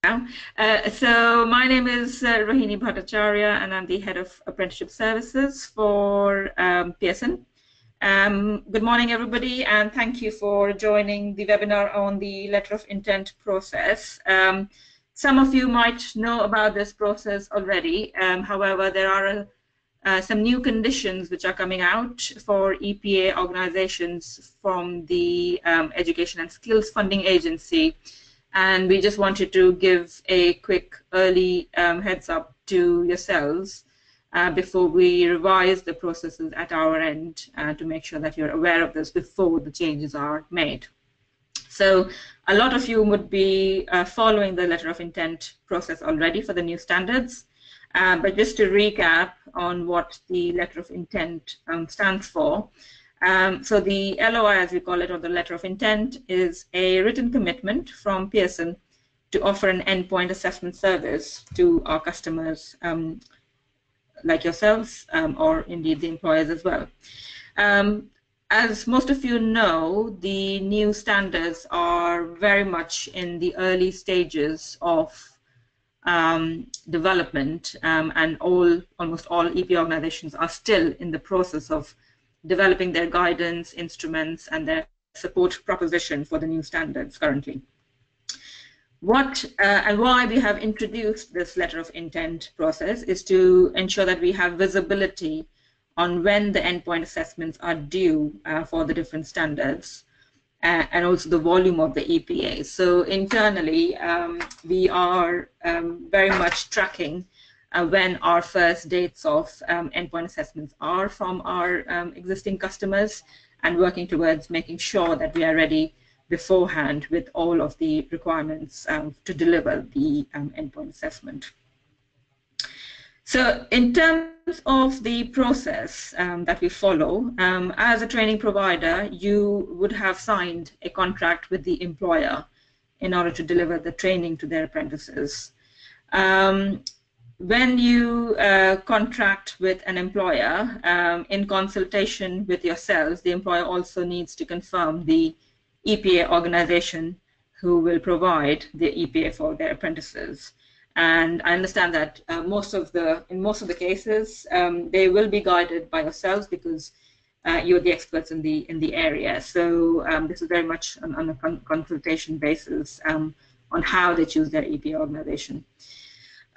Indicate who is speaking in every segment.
Speaker 1: So my name is Rohini Bhattacharya, and I'm the head of apprenticeship services for Pearson. Good morning, everybody, and thank you for joining the webinar on the letter of intent process. Some of you might know about this process already. However, there are some new conditions which are coming out for EPA organizations from the Education and Skills Funding Agency. And we just wanted to give a quick early heads up to yourselves before we revise the processes at our end to make sure that you're aware of this before the changes are made. So a lot of you would be following the letter of intent process already for the new standards. But just to recap on what the letter of intent stands for. So the LOI, as we call it, or the letter of intent, is a written commitment from Pearson to offer an endpoint assessment service to our customers, like yourselves, or indeed the employers as well. As most of you know, the new standards are very much in the early stages of development, and almost all EPA organizations are still in the process of developing their guidance, instruments, and their support proposition for the new standards currently. What and why we have introduced this letter of intent process is to ensure that we have visibility on when the endpoint assessments are due for the different standards, and also the volume of the EPA. So internally, we are very much tracking when our first dates of endpoint assessments are from our existing customers, and working towards making sure that we are ready beforehand with all of the requirements to deliver the endpoint assessment. So in terms of the process that we follow, as a training provider, you would have signed a contract with the employer in order to deliver the training to their apprentices. When you contract with an employer, in consultation with yourselves, the employer also needs to confirm the EPA organization who will provide the EPA for their apprentices. And I understand that in most of the cases, they will be guided by yourselves because you're the experts in the area. So this is very much on a consultation basis on how they choose their EPA organization.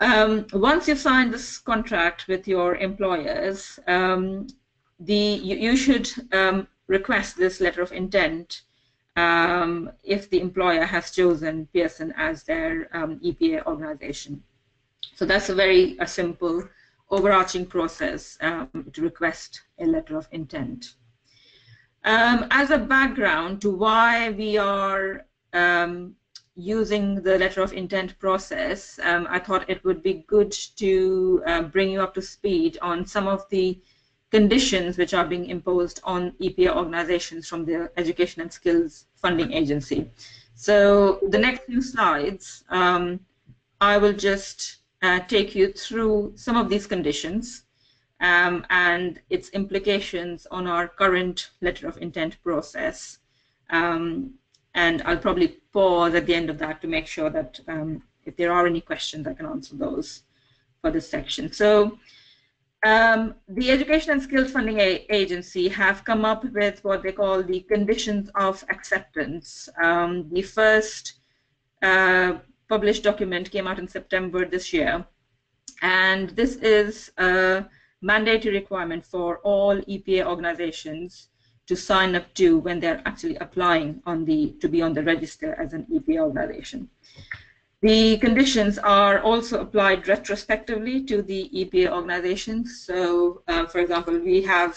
Speaker 1: Once you've signed this contract with your employers, you should request this letter of intent if the employer has chosen Pearson as their EPA organization. So that's a very simple, overarching process to request a letter of intent. As a background to why we are using the letter of intent process, I thought it would be good to bring you up to speed on some of the conditions which are being imposed on EPA organizations from the Education and Skills Funding Agency. So the next few slides, I will just take you through some of these conditions and its implications on our current letter of intent process. And I'll probably pause at the end of that to make sure that if there are any questions, I can answer those for this section. So the Education and Skills Funding Agency have come up with what they call the conditions of acceptance. The first published document came out in September this year, and this is a mandatory requirement for all EPA organizations to sign up to when they're actually applying to be on the register as an EPA organization. The conditions are also applied retrospectively to the EPA organizations. So, for example, we have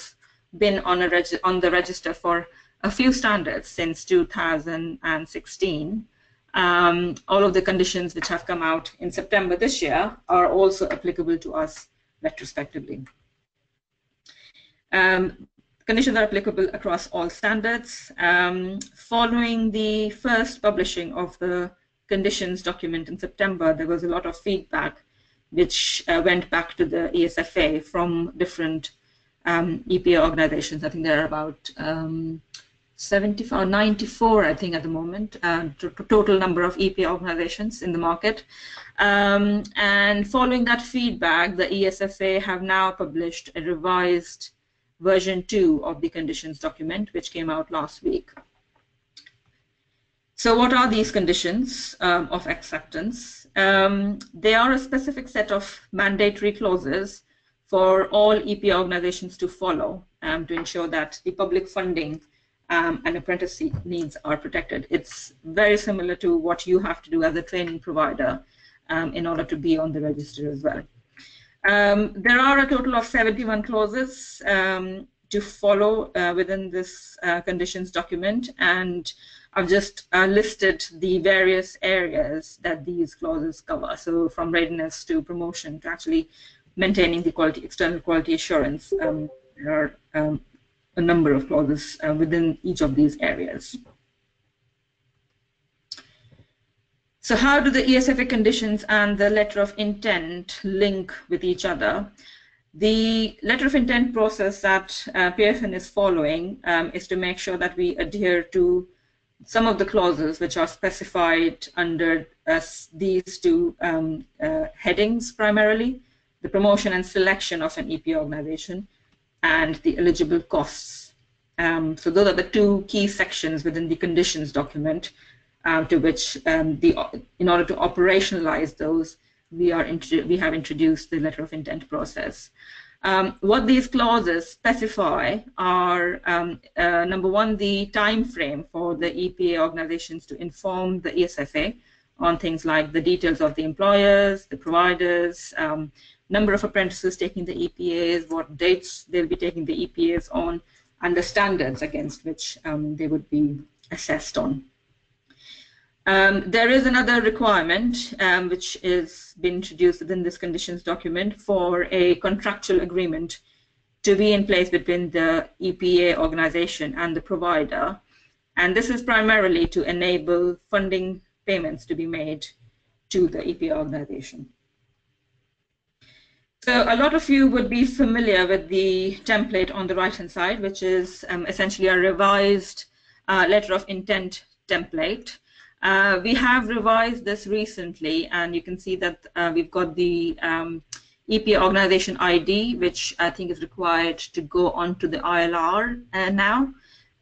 Speaker 1: been on the register for a few standards since 2016. All of the conditions which have come out in September this year are also applicable to us retrospectively. Conditions are applicable across all standards. Following the first publishing of the conditions document in September, there was a lot of feedback which went back to the ESFA from different EPA organizations. I think there are about 75 or 94, I think, at the moment, total number of EPA organizations in the market. And following that feedback, the ESFA have now published a revised version 2 of the conditions document, which came out last week. So what are these conditions of acceptance? They are a specific set of mandatory clauses for all EPA organizations to follow to ensure that the public funding and apprenticeship needs are protected. It's very similar to what you have to do as a training provider in order to be on the register as well. There are a total of 71 clauses to follow within this conditions document, and I've just listed the various areas that these clauses cover. So from readiness to promotion to actually maintaining the quality, external quality assurance, there are a number of clauses within each of these areas. So how do the ESFA conditions and the letter of intent link with each other? The letter of intent process that Pearson is following is to make sure that we adhere to some of the clauses which are specified under these two headings primarily, the promotion and selection of an EPA organization and the eligible costs. So those are the two key sections within the conditions document to which, in order to operationalize those, we have introduced the letter of intent process. What these clauses specify are, number one, the time frame for the EPA organizations to inform the ESFA on things like the details of the employers, the providers, number of apprentices taking the EPAs, what dates they'll be taking the EPAs on, and the standards against which they would be assessed on. There is another requirement which is been introduced within this conditions document for a contractual agreement to be in place between the EPA organization and the provider, and this is primarily to enable funding payments to be made to the EPA organization. So a lot of you would be familiar with the template on the right-hand side, which is essentially a revised letter of intent template. We have revised this recently, and you can see that we've got the EPA organization ID, which I think is required to go onto the ILR now.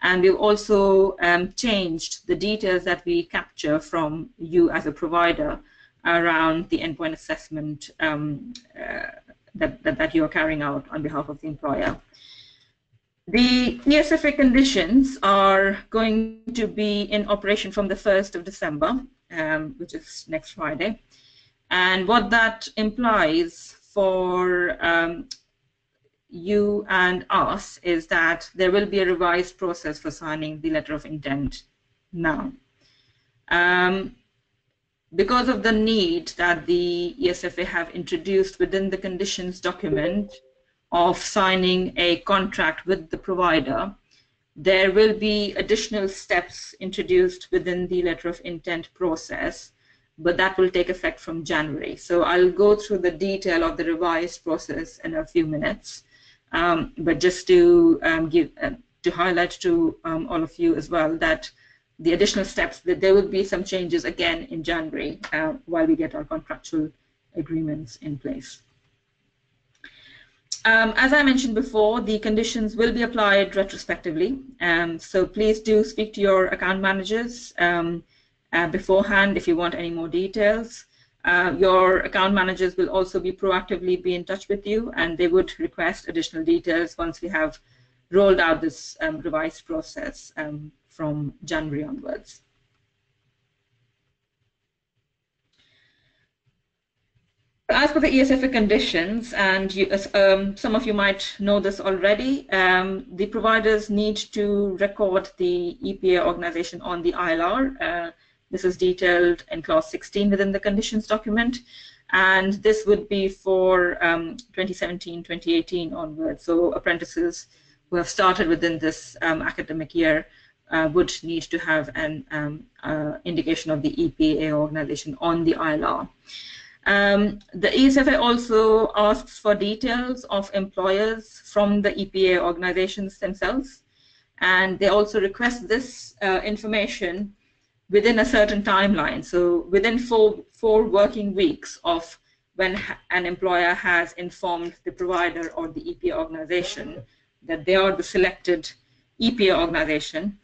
Speaker 1: And we've also changed the details that we capture from you as a provider around the endpoint assessment that you are carrying out on behalf of the employer. The ESFA conditions are going to be in operation from the 1st of December, which is next Friday. And what that implies for you and us is that there will be a revised process for signing the letter of intent now. Because of the need that the ESFA have introduced within the conditions document of signing a contract with the provider, there will be additional steps introduced within the letter of intent process, but that will take effect from January. So I'll go through the detail of the revised process in a few minutes, but just to highlight to all of you as well that the additional steps, that there will be some changes again in January while we get our contractual agreements in place. As I mentioned before, the conditions will be applied retrospectively, so please do speak to your account managers beforehand if you want any more details. Your account managers will also proactively be in touch with you, and they would request additional details once we have rolled out this revised process from January onwards. As for the ESFA conditions, and some of you might know this already, the providers need to record the EPA organization on the ILR. This is detailed in clause 16 within the conditions document, and this would be for 2017-2018 onwards. So apprentices who have started within this academic year would need to have an indication of the EPA organization on the ILR. The ESFA also asks for details of employers from the EPA organizations themselves. and they also request this information within a certain timeline. So within four working weeks of when an employer has informed the provider or the EPA organization that they are the selected EPA organization,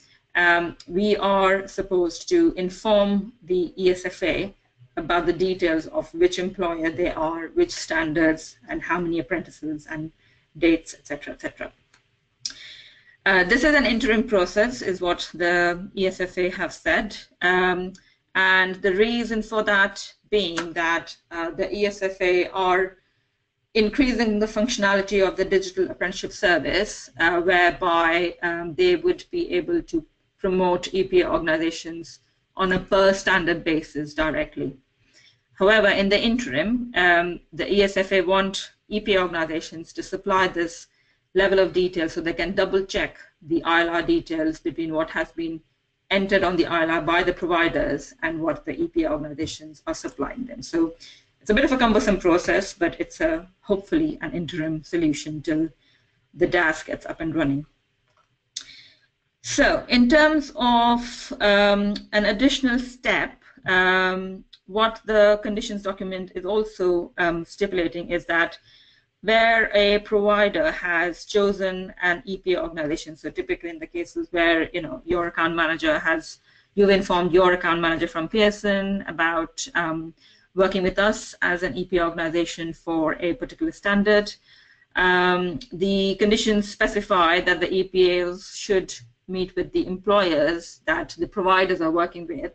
Speaker 1: we are supposed to inform the ESFA about the details of which employer they are, which standards, and how many apprentices, and dates, etc., etc. This is an interim process, is what the ESFA have said, and the reason for that being that the ESFA are increasing the functionality of the digital apprenticeship service, whereby they would be able to promote EPA organizations on a per standard basis directly. However, in the interim, the ESFA want EPA organizations to supply this level of detail so they can double check the ILR details between what has been entered on the ILR by the providers and what the EPA organizations are supplying them. So it's a bit of a cumbersome process, but it's hopefully an interim solution till the DAS gets up and running. So in terms of an additional step, what the conditions document is also stipulating is that where a provider has chosen an EPA organization, so typically in the cases where your account manager you've informed your account manager from Pearson about working with us as an EPA organization for a particular standard, the conditions specify that the EPAs should meet with the employers that the providers are working with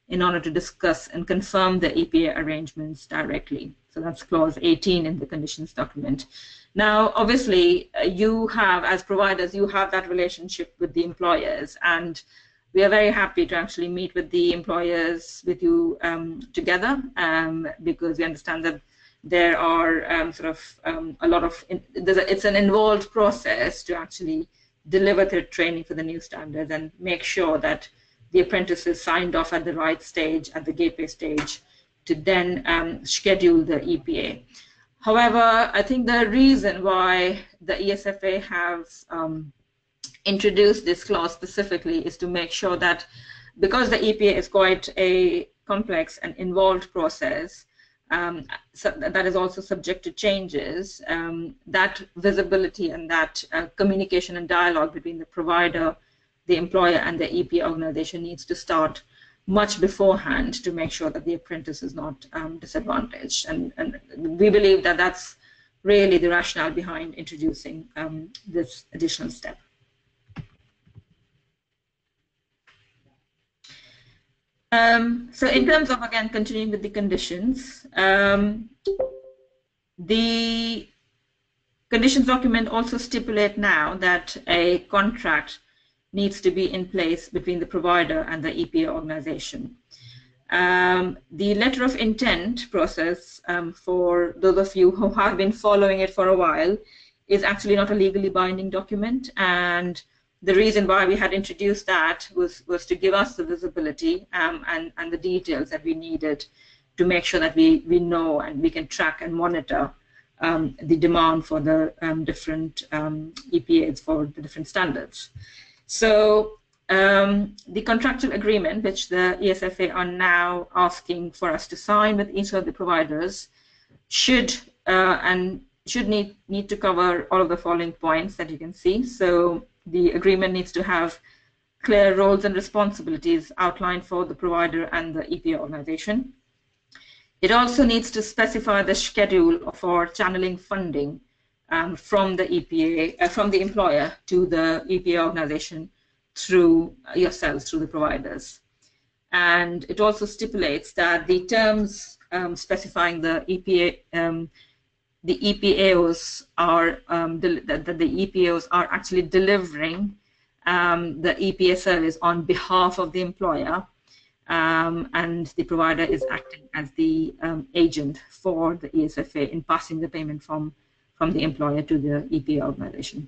Speaker 1: in order to discuss and confirm the EPA arrangements directly. So that's clause 18 in the conditions document. Now, obviously, you have, as providers, you have that relationship with the employers, and we are very happy to actually meet with the employers with you together, because we understand that there are a lot of, it's an involved process to actually deliver the training for the new standards and make sure that the apprentices signed off at the right stage, at the gateway stage, to then schedule the EPA. However, I think the reason why the ESFA have introduced this clause specifically is to make sure that, because the EPA is quite a complex and involved process, so that is also subject to changes, that visibility and that communication and dialogue between the provider, the employer, and the EPA organization needs to start much beforehand to make sure that the apprentice is not disadvantaged. And we believe that that's really the rationale behind introducing this additional step. So in terms of, again, continuing with the conditions, the conditions document also stipulate now that a contract needs to be in place between the provider and the EPA organization. The letter of intent process, for those of you who have been following it for a while, is actually not a legally binding document, and the reason why we had introduced that was to give us the visibility and the details that we needed to make sure that we know and we can track and monitor the demand for the different EPAs for the different standards. So the contractual agreement, which the ESFA are now asking for us to sign with each of the providers, should need to cover all of the following points that you can see. So the agreement needs to have clear roles and responsibilities outlined for the provider and the EPA organization. It also needs to specify the schedule for channeling funding from the EPA, from the employer to the EPA organization through yourselves, through the providers. And it also stipulates that the terms specifying the EPA, the EPAs are that the EPAs are actually delivering the EPA service on behalf of the employer, and the provider is acting as the agent for the ESFA in passing the payment from the employer to the EPA organization.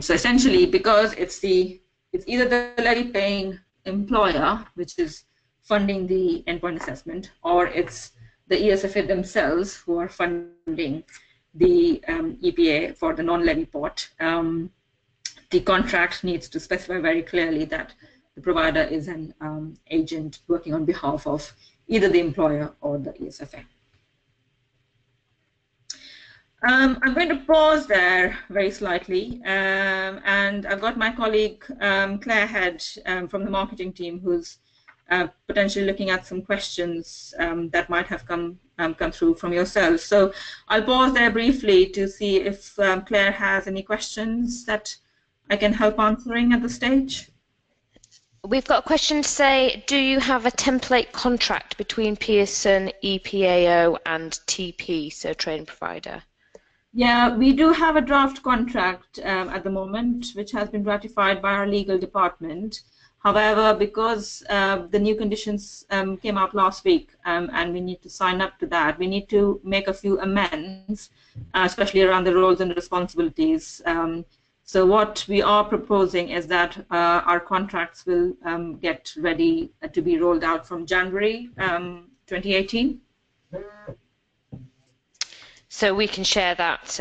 Speaker 1: So essentially, because it's either the levy-paying employer, which is funding the endpoint assessment, or it's the ESFA themselves who are funding the EPA for the non-levy pot, the contract needs to specify very clearly that the provider is an agent working on behalf of either the employer or the ESFA. I'm going to pause there very slightly, and I've got my colleague Claire Head from the marketing team, who's potentially looking at some questions that might have come through from yourselves. So I'll pause there briefly to see if Claire has any questions that I can help answering at the stage.
Speaker 2: We've got a question to say, do you have a template contract between Pearson, EPAO and TP, so training provider?
Speaker 1: Yeah, we do have a draft contract at the moment, which has been ratified by our legal department. However, because the new conditions came out last week and we need to sign up to that, we need to make a few amendments, especially around the roles and responsibilities. So what we are proposing is that our contracts will get ready to be rolled out from January 2018.
Speaker 2: So we can share that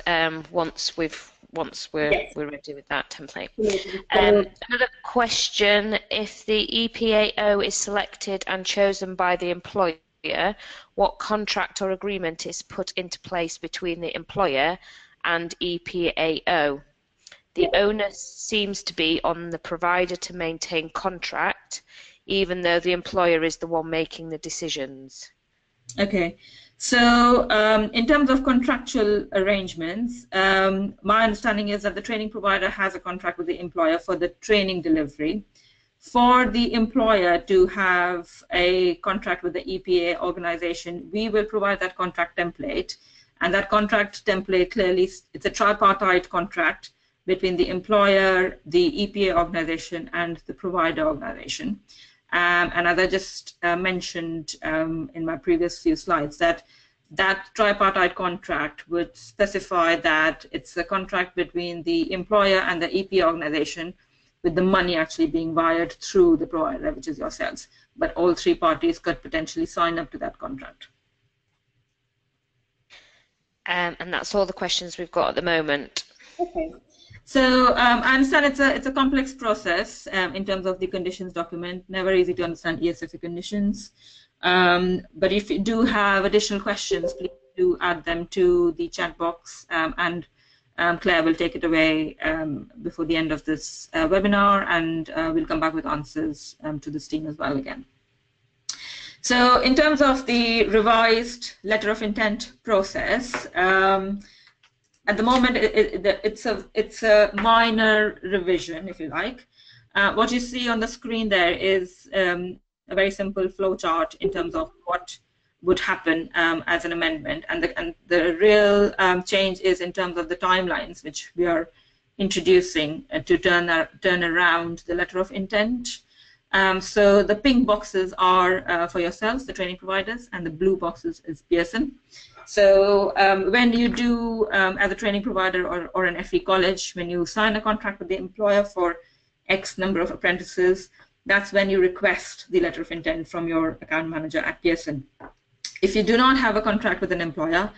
Speaker 2: once we're ready with that template. Another question: if the EPAO is selected and chosen by the employer, what contract or agreement is put into place between the employer and EPAO? The onus seems to be on the provider to maintain contract, even though the employer is the one making the decisions.
Speaker 1: Okay. So in terms of contractual arrangements, my understanding is that the training provider has a contract with the employer for the training delivery. For the employer to have a contract with the EPA organization, we will provide that contract template. And that contract template clearly, it's a tripartite contract between the employer, the EPA organization, and the provider organization. And as I just mentioned in my previous few slides, that tripartite contract would specify that it's a contract between the employer and the EPA organization, with the money actually being wired through the provider, which is yourselves. But all three parties could potentially sign up to that contract.
Speaker 2: And that's all the questions we've got at the moment.
Speaker 1: Okay. So I understand it's a complex process in terms of the conditions document. Never easy to understand ESFA conditions. But if you do have additional questions, please do add them to the chat box, and Claire will take it away before the end of this webinar, and we'll come back with answers to this team as well again. So in terms of the revised letter of intent process, at the moment, it's a minor revision, if you like. What you see on the screen there is a very simple flow chart in terms of what would happen as an amendment, and the real change is in terms of the timelines which we are introducing to turn around the letter of intent. So the pink boxes are for yourselves, the training providers, and the blue boxes is Pearson. So when you do, as a training provider or an FE college, when you sign a contract with the employer for X number of apprentices, that's when you request the letter of intent from your account manager at Pearson. If you do not have a contract with an employer,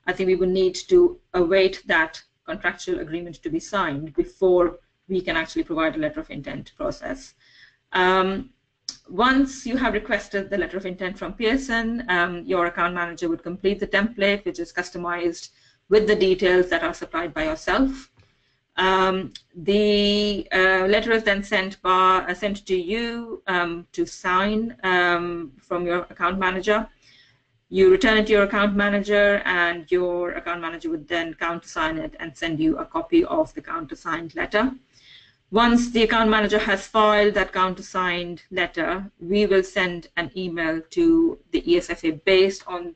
Speaker 1: I think we will need to await that contractual agreement to be signed before we can actually provide a letter of intent process. Once you have requested the letter of intent from Pearson, your account manager would complete the template, which is customized with the details that are supplied by yourself. The letter is then sent to you to sign from your account manager. You return it to your account manager, and your account manager would then countersign it and send you a copy of the countersigned letter. Once the account manager has filed that countersigned letter, we will send an email to the ESFA based on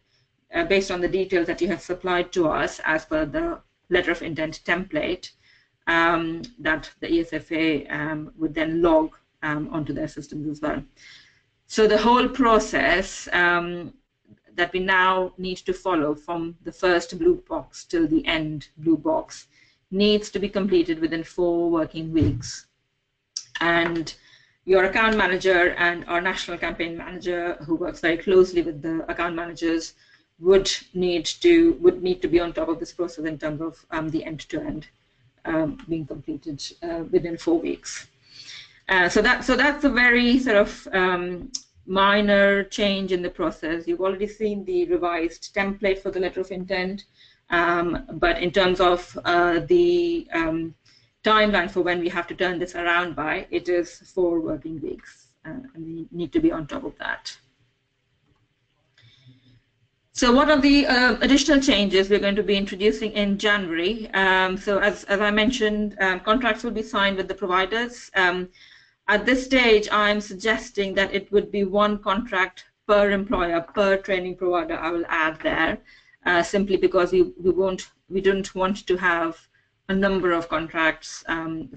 Speaker 1: the details that you have supplied to us as per the letter of intent template that the ESFA would then log onto their systems as well. So the whole process that we now need to follow from the first blue box till the end blue box needs to be completed within 4 working weeks. And your account manager and our national campaign manager, who works very closely with the account managers, would need to be on top of this process in terms of the end-to-end being completed within 4 weeks. So that's a very sort of minor change in the process. You've already seen the revised template for the letter of intent, but in terms of the timeline for when we have to turn this around by, it is 4 working weeks, and we need to be on top of that. So what are the additional changes we're going to be introducing in January? So as I mentioned, contracts will be signed with the providers. At this stage, I'm suggesting that it would be 1 contract per employer, per training provider. I will add there, simply because we don't want to have a number of contracts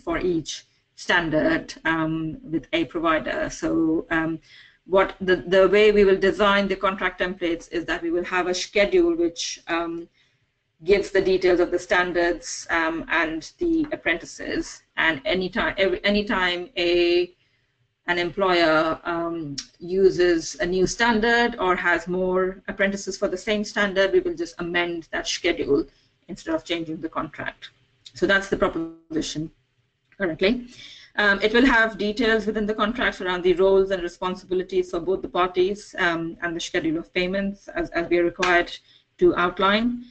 Speaker 1: for each standard with a provider. So what the way we will design the contract templates is that we will have a schedule which gives the details of the standards and the apprentices, and anytime an employer uses a new standard or has more apprentices for the same standard, we will just amend that schedule instead of changing the contract. So that's the proposition currently. It will have details within the contracts around the roles and responsibilities for both the parties and the schedule of payments as we are required to outline.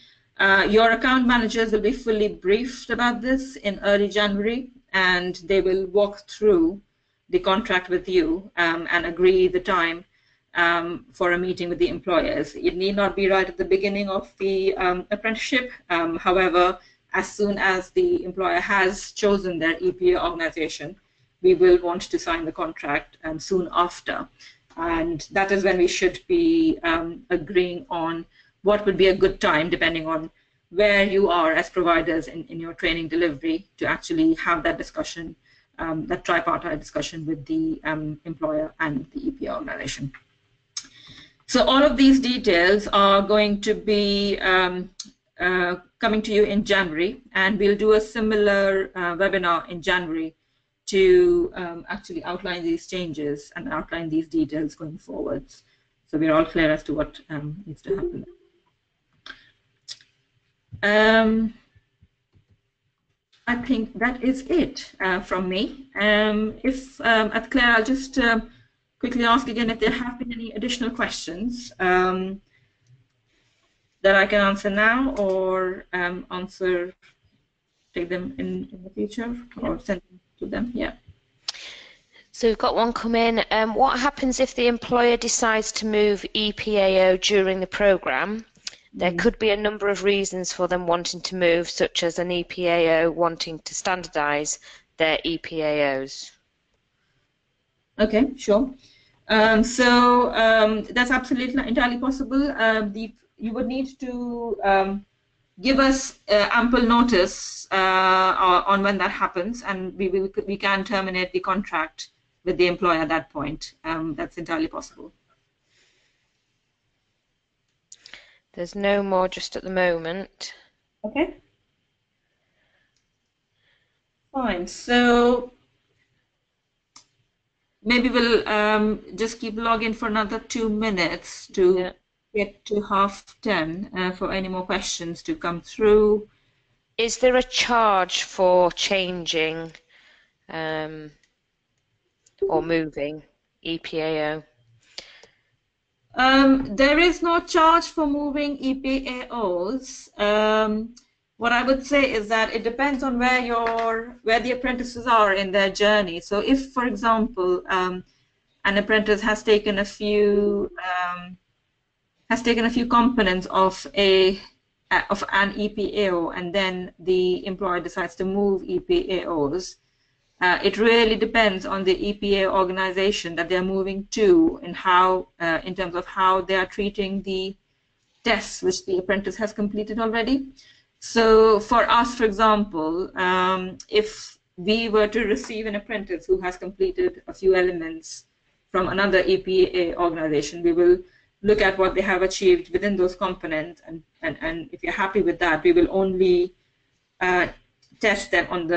Speaker 1: Your account managers will be fully briefed about this in early January, and they will walk through the contract with you and agree the time for a meeting with the employers. It need not be right at the beginning of the apprenticeship. However, as soon as the employer has chosen their EPA organization, we will want to sign the contract soon after. And that is when we should be agreeing on what would be a good time, depending on where you are as providers in your training delivery, to actually have that discussion, that tripartite discussion with the employer and the EPA organization. So all of these details are going to be coming to you in January, and we'll do a similar webinar in January to actually outline these changes and outline these details going forwards. So we're all clear as to what needs to happen. I think that is it from me. Claire, I'll just quickly ask again if there have been any additional questions that I can answer now, or take them in the future, or send them to them. Yeah.
Speaker 2: So we've got one come in. What happens if the employer decides to move EPAO during the programme? There could be a number of reasons for them wanting to move, such as an EPAO wanting to standardise their EPAOs.
Speaker 1: Okay, sure. That's absolutely entirely possible. You would need to give us ample notice on when that happens, and we can terminate the contract with the employer at that point. That's entirely possible.
Speaker 2: There's no more just at the moment.
Speaker 1: Okay. Fine. So maybe we'll just keep logging for another 2 minutes to get to 10:30 for any more questions to come through.
Speaker 2: Is there a charge for changing or moving EPAO?
Speaker 1: There is no charge for moving EPAOs. What I would say is that it depends on where the apprentices are in their journey. So if, for example, an apprentice has taken a few components of an EPAO, and then the employer decides to move EPAOs, it really depends on the EPA organization that they're moving to, and how, in terms of how they are treating the tests which the apprentice has completed already. So for us, for example, if we were to receive an apprentice who has completed a few elements from another EPA organization, we will look at what they have achieved within those components, and if you're happy with that, we will only test them on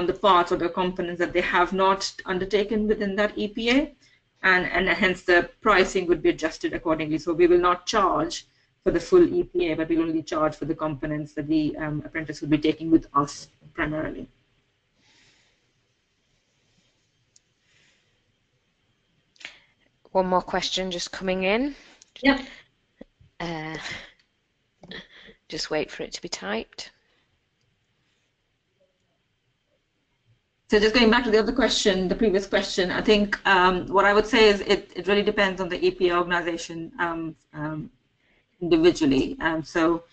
Speaker 1: the parts or the components that they have not undertaken within that EPA, and hence the pricing would be adjusted accordingly. So we will not charge for the full EPA, but we'll only charge for the components that the apprentice will be taking with us primarily.
Speaker 2: One more question just coming in.
Speaker 1: Yeah.
Speaker 2: Just wait for it to be typed.
Speaker 1: So just going back to the other question, the previous question, I think what I would say is it really depends on the EPA organization individually. So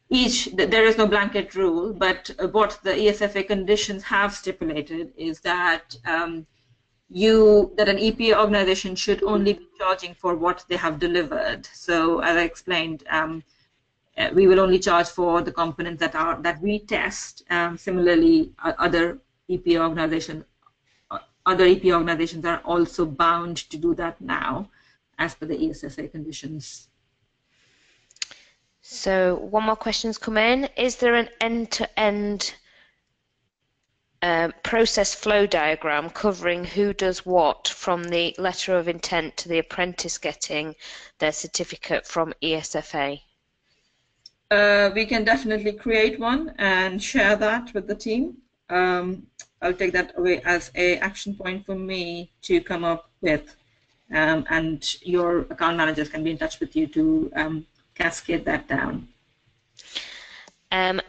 Speaker 1: there is no blanket rule, but what the ESFA conditions have stipulated is that an EPA organization should only be charging for what they have delivered. So as I explained, we will only charge for the components that we test. Similarly, other EPA organizations are also bound to do that now, as per the ESFA conditions.
Speaker 2: So one more question's come in. Is there an end-to-end process flow diagram covering who does what from the letter of intent to the apprentice getting their certificate from ESFA?
Speaker 1: We can definitely create one and share that with the team. I'll take that away as an action point for me to come up with, and your account managers can be in touch with you to cascade that down.
Speaker 2: And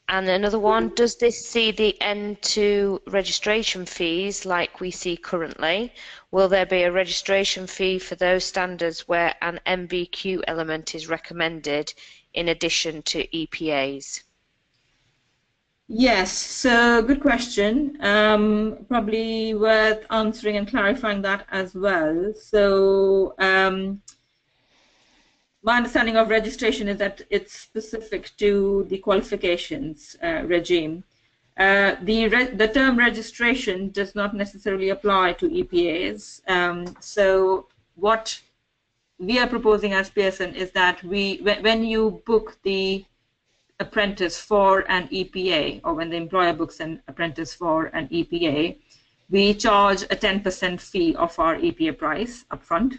Speaker 2: another one, does this see the end to registration fees like we see currently? Will there be a registration fee for those standards where an MVQ element is recommended in addition to EPAs?
Speaker 1: Yes, so good question. Probably worth answering and clarifying that as well. So my understanding of registration is that it's specific to the qualifications regime. The term registration does not necessarily apply to EPAs. So what we are proposing as Pearson is that when you book the apprentice for an EPA, or when the employer books an apprentice for an EPA, we charge a 10% fee of our EPA price upfront.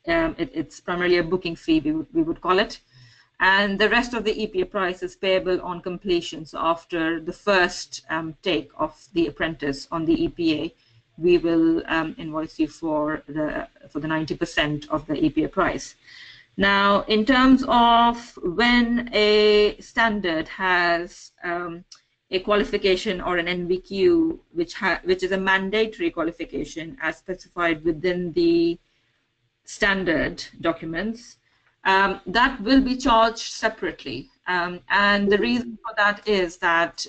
Speaker 1: It's primarily a booking fee, we would call it. And the rest of the EPA price is payable on completion. So after the first take of the apprentice on the EPA, we will invoice you for the 90% of the EPA price. Now, in terms of when a standard has a qualification or an NVQ, which is a mandatory qualification as specified within the standard documents, that will be charged separately. And the reason for that is that,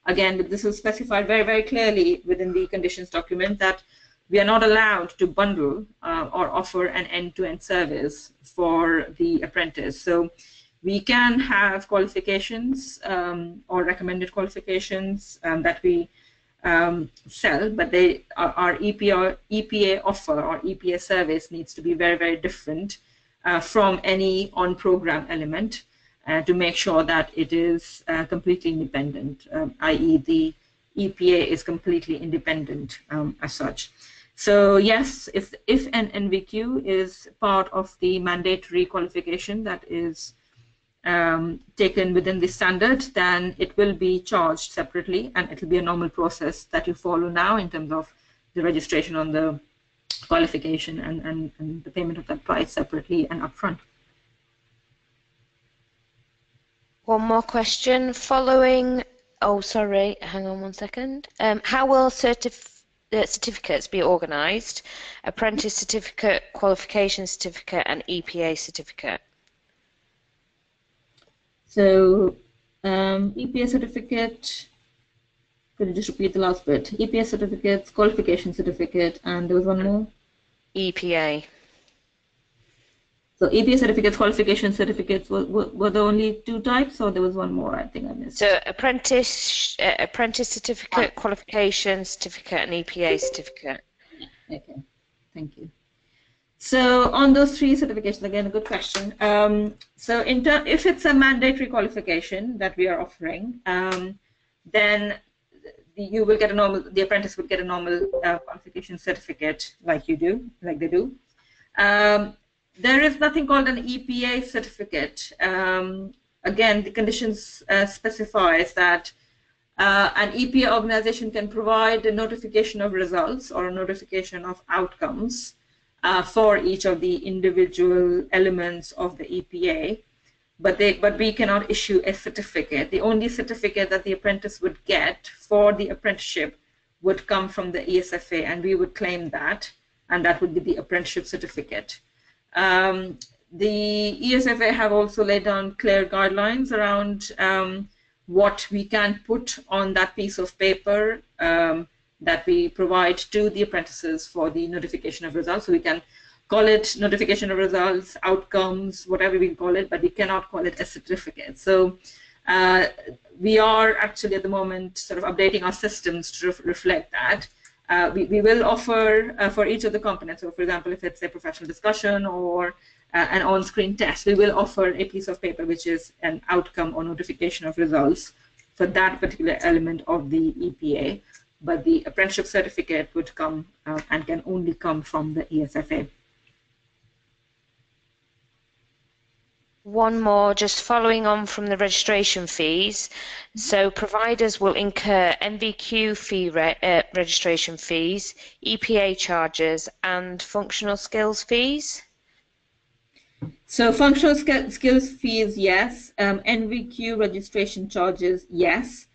Speaker 1: again, this is specified very, very clearly within the conditions document that we are not allowed to bundle or offer an end-to-end service for the apprentice. So we can have qualifications or recommended qualifications that we sell, but our EPA offer or EPA service needs to be very, very different from any on-program element to make sure that it is completely independent, i.e. the EPA is completely independent as such. So yes, if an NVQ is part of the mandatory qualification that is taken within the standard, then it will be charged separately, and it will be a normal process that you follow now in terms of the registration on the qualification and the payment of that price separately and upfront.
Speaker 2: One more question following. Oh, sorry, hang on one second. How will certificates be organised? Apprentice certificate, qualification certificate, and EPA certificate.
Speaker 1: So, EPA certificate, could you just repeat the last bit? EPA certificates, qualification certificate, and there was one more?
Speaker 2: EPA.
Speaker 1: So EPA certificates, qualification certificates, were there only two types, or there was one more I think I missed?
Speaker 2: So apprentice certificate, qualification certificate, and EPA certificate.
Speaker 1: Okay, thank you. So on those three certifications, again, a good question. So if it's a mandatory qualification that we are offering, then you will get the apprentice would get a normal qualification certificate like they do. There is nothing called an EPA certificate. Again, the conditions specifies that an EPA organization can provide a notification of results or a notification of outcomes for each of the individual elements of the EPA, but we cannot issue a certificate. The only certificate that the apprentice would get for the apprenticeship would come from the ESFA, and we would claim that, and that would be the apprenticeship certificate. The ESFA have also laid down clear guidelines around what we can put on that piece of paper that we provide to the apprentices for the notification of results. So we can call it notification of results, outcomes, whatever we call it, but we cannot call it a certificate. So we are actually at the moment sort of updating our systems to reflect that. We will offer for each of the components, so for example, if it's a professional discussion or an on-screen test, we will offer a piece of paper which is an outcome or notification of results for that particular element of the EPA, but the apprenticeship certificate would come and can only come from the ESFA.
Speaker 2: One more, just following on from the registration fees. So providers will incur NVQ fee registration fees, EPA charges, and functional skills fees.
Speaker 1: So functional skills fees, yes. NVQ registration charges, yes.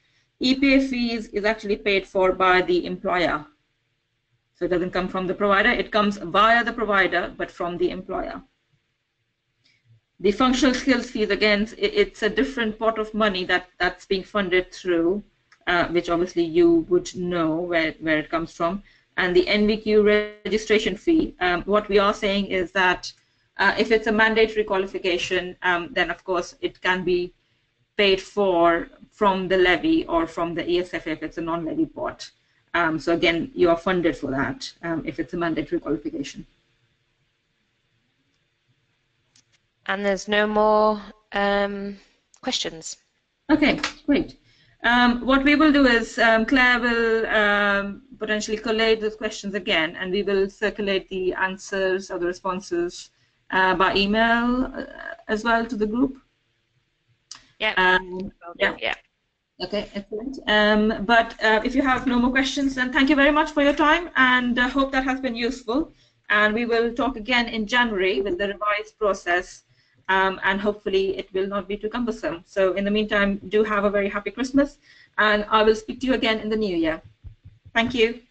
Speaker 1: EPA fees is actually paid for by the employer. So it doesn't come from the provider. It comes via the provider, but from the employer. The functional skills fees, again, it's a different pot of money that's being funded through, which obviously you would know where it comes from. And the NVQ registration fee, what we are saying is that if it's a mandatory qualification, then of course it can be paid for from the levy or from the ESFA if it's a non-levy pot. So again, you are funded for that if it's a mandatory qualification.
Speaker 2: And there's no more questions.
Speaker 1: Okay, great. What we will do is Claire will potentially collate those questions again, and we will circulate the answers or the responses by email as well to the group.
Speaker 2: Yeah. Yeah.
Speaker 1: Okay, excellent. But if you have no more questions, then thank you very much for your time, and I hope that has been useful. And we will talk again in January with the revised process, and hopefully it will not be too cumbersome. So in the meantime, do have a very happy Christmas, and I will speak to you again in the new year. Thank you.